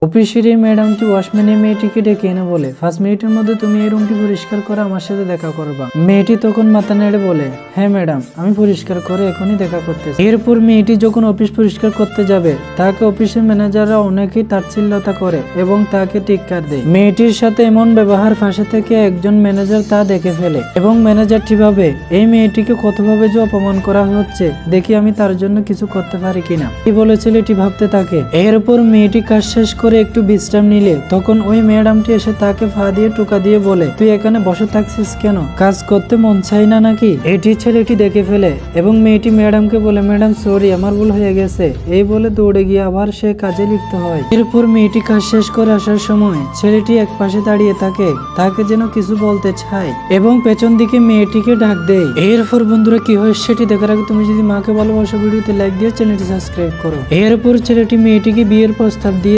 অফিসের এই ম্যাডামটি ওয়াশম্যান এই মেয়েটিকে ডেকে এনে বলে, 5 মিনিটের মধ্যে তুমি এই রুমটি পরিষ্কার করে আমার সাথে দেখা করবা। মেয়েটি তখন মাথা নেড়ে বলে, হ্যাঁ ম্যাডাম, আমি পরিষ্কার করে এখনই দেখা করতেছি। এরপর মেয়েটি যখন অফিস পরিষ্কার করতে যাবে, তাকে অফিসের ম্যানেজাররা অনেকেই তাচ্ছিল্যতা করে এবং তাকে টিক্কার দেয়। মেয়েটির সাথে এমন ব্যবহার পাশে থেকে একজন ম্যানেজার তা দেখে ফেলে এবং ম্যানেজারটি ভাবে এই মেয়েটিকে কতভাবে যে অপমান করা হচ্ছে, দেখি আমি তার জন্য কিছু করতে পারি কিনা। এই বলে ছেলেটি ভাবতে থাকে। এরপর মেয়েটি কাজ শেষ করে একটু বিশ্রাম নিলে তখন ওই ম্যাডামটি এসে তাকে পা দিয়ে টোকা দিয়ে বলে, তুই এখানে বসে থাকছিস কেন? কাজ করতে মন চাই না নাকি? এটি ছেলেটি দেখে ফেলে এবং মেয়েটি ম্যাডামকে বলে, ম্যাডাম সরি, আমার ভুল হয়ে গেছে। এই বলে দৌড়ে গিয়ে আবার সে কাজে লিপ্ত হয়। এরপর মেয়েটি কাজ শেষ করে আসার সময় ছেলেটি এক পাশে দাঁড়িয়ে থাকে, তাকে যেন কিছু বলতে চায় এবং পেছন দিকে মেয়েটিকে ডাক দেয়। এরপর বন্ধুরা কি হয় সেটি দেখার আগে তুমি যদি মাকে ভালোবাসো ভিডিওতে লাইক দিয়ে চ্যানেলটি সাবস্ক্রাইব করো। এরপর ছেলেটি মেয়েটিকে বিয়ের প্রস্তাব দিয়ে